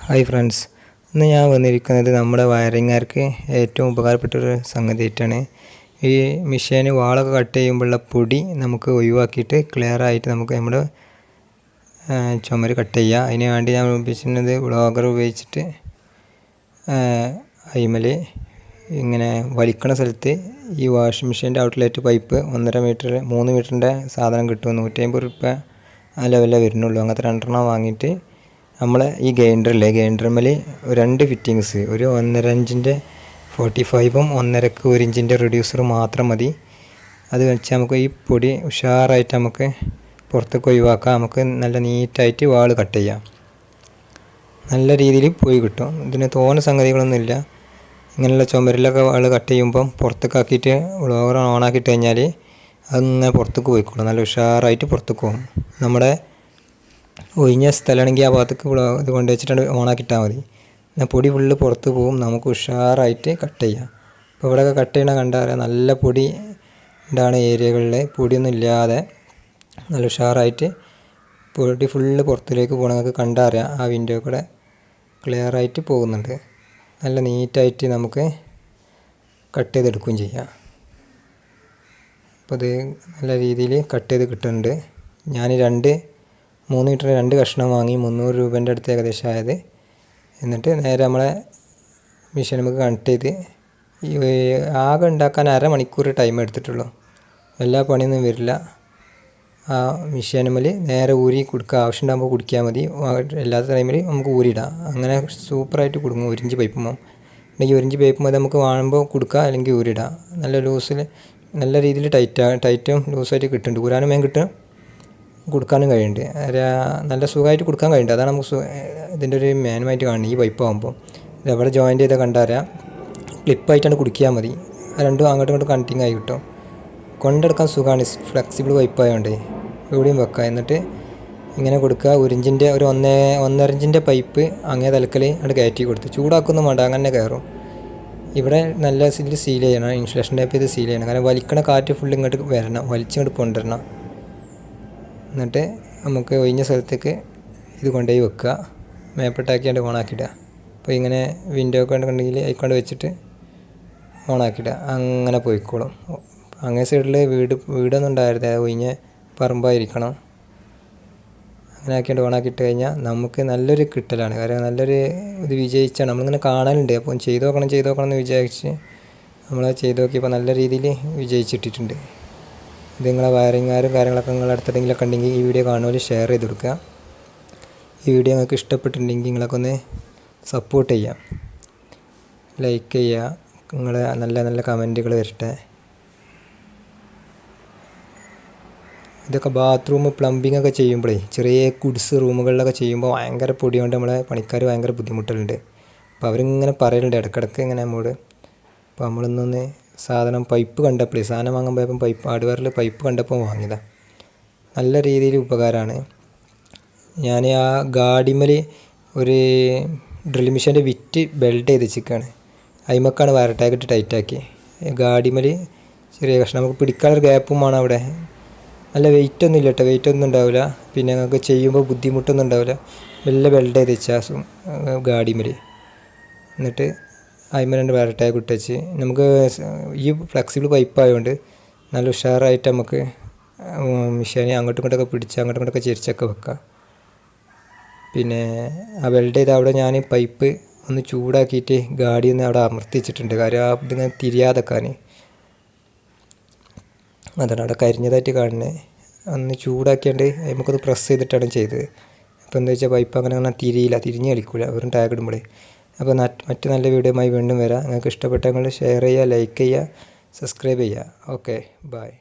Hi friends, ഇന്ന് ഞാൻ വന്നിരിക്കുന്നത് നമ്മുടെ വയറിങ്ങുകാർക്ക് ഏറ്റവും ഉപകാരപ്പെട്ടൊരു സംഗതിയായിട്ടാണ്. ഈ മെഷീന് വാളൊക്കെ കട്ട് ചെയ്യുമ്പോഴുള്ള പൊടി നമുക്ക് ഒഴിവാക്കിയിട്ട് ക്ലിയറായിട്ട് നമുക്ക് നമ്മുടെ ചുമര് കട്ട് ചെയ്യുക. അതിന് വേണ്ടി ഞാൻ ഉപയോഗിച്ചിരുന്നത് ബ്ലോഗർ ഉപയോഗിച്ചിട്ട് അയിമൽ ഇങ്ങനെ വലിക്കണ സ്ഥലത്ത് ഈ വാഷിംഗ് മെഷീൻ്റെ ഔട്ട്ലെറ്റ് പൈപ്പ് 1.5 മീറ്റർ 3 മീറ്ററിൻ്റെ സാധനം കിട്ടും. 150 രൂപ ആ ലെവലിലേ വരുന്നുള്ളൂ. അങ്ങനത്തെ 2 വാങ്ങിയിട്ട് നമ്മൾ ഈ ഗ്രൈൻഡറിൽ 2 ഫിറ്റിങ്സ്, ഒരു 1.5 ഇഞ്ചിൻ്റെ 45ഉം 1.5ക്ക് 1 ഇഞ്ചിൻ്റെ റെഡ്യൂസറും മാത്രം മതി. അത് വെച്ച് നമുക്ക് ഈ പൊടി ഉഷാറായിട്ട് നമുക്ക് പുറത്തേക്ക് ഒഴിവാക്കാം. നമുക്ക് നല്ല നീറ്റായിട്ട് വാൾ കട്ട് ചെയ്യാം. നല്ല രീതിയിൽ പോയി കിട്ടും. ഇതിന് തോന്നുന്ന സംഗതികളൊന്നുമില്ല. ഇങ്ങനെയുള്ള ചുമരിലൊക്കെ വാൾ കട്ട് ചെയ്യുമ്പം പുറത്തേക്ക് ആക്കിയിട്ട് ബ്ലോവർ ഓണാക്കിയിട്ട് കഴിഞ്ഞാൽ അതിങ്ങനെ പുറത്തേക്ക് പോയിക്കോളും. നല്ല ഉഷാറായിട്ട് പുറത്തേക്ക് പോകും. നമ്മുടെ ഒഴിഞ്ഞ സ്ഥലമാണെങ്കിൽ ആ ഭാഗത്തേക്ക് ഇത് കൊണ്ട് വെച്ചിട്ട് ഓണാക്കിയിട്ടാൽ മതി. എന്നാൽ പൊടി ഫുള്ള് പുറത്ത് പോകും. നമുക്ക് ഉഷാറായിട്ട് കട്ട് ചെയ്യാം. ഇപ്പോൾ ഇവിടെയൊക്കെ കട്ട് ചെയ്യണ കണ്ടാൽ നല്ല പൊടി ഉണ്ടാണ് ഏരിയകളിൽ. പൊടിയൊന്നും ഇല്ലാതെ നല്ല ഉഷാറായിട്ട് പൊടി ഫുള്ള് പുറത്തിലേക്ക് പോകണമെന്നൊക്കെ കണ്ടറിയാം. ആ വിൻഡോ കൂടെ ക്ലിയറായിട്ട് പോകുന്നുണ്ട്. നല്ല നീറ്റായിട്ട് നമുക്ക് കട്ട് ചെയ്തെടുക്കുകയും ചെയ്യാം. അപ്പോൾ ഇത് നല്ല രീതിയിൽ കട്ട് ചെയ്ത് കിട്ടുന്നുണ്ട്. ഞാൻ 3 മീറ്റർ 2 കഷ്ണം വാങ്ങി 300 രൂപേൻ്റെ അടുത്ത് ഏകദേശം ആയത്. എന്നിട്ട് നേരെ നമ്മളെ മെഷീൻ നമുക്ക് കണക്ട് ചെയ്ത് ആകെ ഉണ്ടാക്കാൻ അരമണിക്കൂർ ടൈം എടുത്തിട്ടുള്ളൂ. എല്ലാ പണിയൊന്നും വരില്ല. ആ മെഷീനുമ്മൽ നേരെ ഊരി കൊടുക്കുക. ആവശ്യമുണ്ടാകുമ്പോൾ കുടിക്കാൻ മതി. അല്ലാത്ത ടൈമിൽ നമുക്ക് ഊരിയിടാം. അങ്ങനെ സൂപ്പറായിട്ട് കൊടുക്കും. 1 ഇഞ്ച് പൈപ്പുമ്പോൾ ഉണ്ടെങ്കിൽ 1 ഇഞ്ച് പൈപ്പുമ്പോൾ നമുക്ക് വാങ്ങുമ്പോൾ കൊടുക്കുക, അല്ലെങ്കിൽ ഊരിയിടാം. നല്ല ലൂസിൽ നല്ല രീതിയിൽ ടൈറ്റും ലൂസായിട്ട് കിട്ടുന്നുണ്ട്. ഊരാനും വേഗം കിട്ടും, കൊടുക്കാനും കഴിയുന്നുണ്ട്. നല്ല സുഖമായിട്ട് കൊടുക്കാൻ കഴിയുന്നുണ്ട്. അതാണ് നമുക്ക് ഇതിൻ്റെ ഒരു മാനുമായിട്ട് കാണുന്നത്. ഈ പൈപ്പ് ആകുമ്പോൾ ഇതെവിടെ ജോയിൻ്റ് ചെയ്താൽ കണ്ടറിയാം. ക്ലിപ്പായിട്ടാണ് കുടിക്കാൻ മതി. രണ്ടും അങ്ങോട്ടും ഇങ്ങോട്ടും കണക്റ്റിംഗ് ആയി കിട്ടും. കൊണ്ടെടുക്കാൻ സുഖമാണ്. ഫ്ലെക്സിബിൾ പൈപ്പായതുകൊണ്ട് എവിടെയും വെക്കാം. എന്നിട്ട് ഇങ്ങനെ കൊടുക്കുക. 1 ഇഞ്ചിൻ്റെ 1.5 ഇഞ്ചിൻ്റെ പൈപ്പ് അങ്ങേ തലക്കൽ അവിടെ കയറ്റി കൊടുത്ത് ചൂടാക്കൊന്നും വേണ്ട, അങ്ങനെ കയറും. ഇവിടെ നല്ല ഇതിൽ സീൽ ചെയ്യണം. ഇൻസുലേഷൻ ടൈപ്പ് ചെയ്ത് സീൽ ചെയ്യണം. കാരണം വലിക്കണ കാറ്റ് ഫുള്ള് ഇങ്ങോട്ട് വരണം, വലിച്ചിങ്ങോട്ട് കൊണ്ടുവരണം. എന്നിട്ട് നമുക്ക് ഒഴിഞ്ഞ സ്ഥലത്തേക്ക് ഇത് കൊണ്ടുപോയി വെക്കുക. മേപ്പെട്ടാക്കിയാണ്ട് ഓണാക്കിയിടുക. അപ്പോൾ ഇങ്ങനെ വിൻഡോ ഒക്കെ ഉണ്ടെങ്കിൽ അതിക്കൊണ്ട് വെച്ചിട്ട് ഓണാക്കിയിടുക. അങ്ങനെ പോയിക്കോളും. അങ്ങേ സൈഡിൽ വീടൊന്നും ഉണ്ടായിരുന്നില്ല, ഒഴിഞ്ഞ പറമ്പായിരിക്കണം. അങ്ങനെ ആക്കിയാണ്ട് ഓണാക്കിയിട്ട് കഴിഞ്ഞാൽ നമുക്ക് നല്ലൊരു കിട്ടലാണ്. കാരണം നല്ലൊരു ഇത് വിജയിച്ചാണ്. നമ്മളിങ്ങനെ കാണലുണ്ട്. അപ്പം ചെയ്ത് നോക്കണം എന്ന് വിചാരിച്ച് നമ്മൾ ചെയ്ത് നോക്കിയപ്പോൾ നല്ല രീതിയിൽ വിജയിച്ചിട്ടിട്ടുണ്ട്. ഇത് നിങ്ങളെ വയറിങ്ങാരും കാര്യങ്ങളൊക്കെ നിങ്ങളുടെ അടുത്തെങ്കിലൊക്കെ ഉണ്ടെങ്കിൽ ഈ വീഡിയോ കാണുമ്പോൾ ഷെയർ ചെയ്ത് കൊടുക്കുക. ഈ വീഡിയോ നിങ്ങൾക്ക് ഇഷ്ടപ്പെട്ടിട്ടുണ്ടെങ്കിൽ നിങ്ങളൊക്കെ ഒന്ന് സപ്പോർട്ട് ചെയ്യാം, ലൈക്ക് ചെയ്യുക. നിങ്ങളെ നല്ല നല്ല കമൻറ്റുകൾ വരട്ടെ. ഇതൊക്കെ ബാത്റൂം പ്ലംബിംഗ് ഒക്കെ ചെയ്യുമ്പോഴേ, ചെറിയ കുഡ്സ് റൂമുകളിലൊക്കെ ചെയ്യുമ്പോൾ ഭയങ്കര പൊടി കൊണ്ട് നമ്മളെ പണിക്കാർ ഭയങ്കര ബുദ്ധിമുട്ടുകളുണ്ട്. അപ്പോൾ അവരിങ്ങനെ പറയലുണ്ട് ഇടയ്ക്കിടയ്ക്ക് ഇങ്ങനെ നമ്മോട്. അപ്പോൾ നമ്മളൊന്നൊന്ന് സാധനം പൈപ്പ് കണ്ടപ്പോൾ, സാധനം വാങ്ങാൻ പോയപ്പം ഹാർഡ്വെയറിൽ പൈപ്പ് കണ്ടപ്പോൾ വാങ്ങിയതാണ്. നല്ല രീതിയിൽ ഉപകാരമാണ്. ഞാൻ ആ ഗാഡിമേൽ ഒരു ഡ്രിൽ മെഷീൻ്റെ വിറ്റ് ബെൽഡ് ചെയ്ത് വെച്ചിരിക്കുകയാണ്. അതിമക്കാണ് വയർ ടാഗ് ഇട്ട് ടൈറ്റാക്കി. ഗാഡിമേൽ ചെറിയ കഷ്ണം നമുക്ക് പിടിക്കാനൊരു ഗ്യാപ്പും വേണം. അവിടെ നല്ല വെയിറ്റൊന്നും ഇല്ല കേട്ടോ, വെയിറ്റൊന്നും ഉണ്ടാവില്ല. പിന്നെ നമുക്ക് ചെയ്യുമ്പോൾ ബുദ്ധിമുട്ടൊന്നും ഉണ്ടാവില്ല. വലിയ ബെൽഡ് ചെയ്ത് വെച്ചാൽ ഗാഡിമേൽ. എന്നിട്ട് അതിന്മേൽ 2 വയർ ടാഗ് ഇട്ട് വെച്ച് നമുക്ക് ഈ ഫ്ലെക്സിബിൾ പൈപ്പ് ആയതുകൊണ്ട് നല്ല ഉഷാറായിട്ട് നമുക്ക് മെഷീനെ അങ്ങോട്ടും ഇങ്ങോട്ടൊക്കെ പിടിച്ച് അങ്ങോട്ടും ഇങ്ങോട്ടൊക്കെ ചെരിച്ചൊക്കെ വെക്കാം. പിന്നെ ആ വെൽഡ് ചെയ്ത് അവിടെ ഞാൻ പൈപ്പ് ഒന്ന് ചൂടാക്കിയിട്ട് ഗാഡി ഒന്ന് അവിടെ അമർത്തിച്ചിട്ടുണ്ട്. കാര്യം ഇതിങ്ങനെ തിരിയാതെക്കാൻ. അതാണ് അവിടെ കരിഞ്ഞതായിട്ട് കാണുന്നത്. ഒന്ന് ചൂടാക്കിയാണ്ട് നമുക്കൊന്ന് പ്രസ് ചെയ്തിട്ടാണ് ചെയ്തത്. അപ്പോൾ എന്താ വെച്ചാൽ പൈപ്പ് അങ്ങനെ തിരിഞ്ഞ് കളിക്കില്ല വെറും ടാഗ് ഇടുമ്പോഴേ. അപ്പോൾ മറ്റു നല്ല വീഡിയോയുമായി വീണ്ടും വരാം. നിങ്ങൾക്ക് ഇഷ്ടപ്പെട്ടെങ്കിൽ ഷെയർ ചെയ്യുക, ലൈക്ക് ചെയ്യുക, സബ്സ്ക്രൈബ് ചെയ്യുക. Okay, by.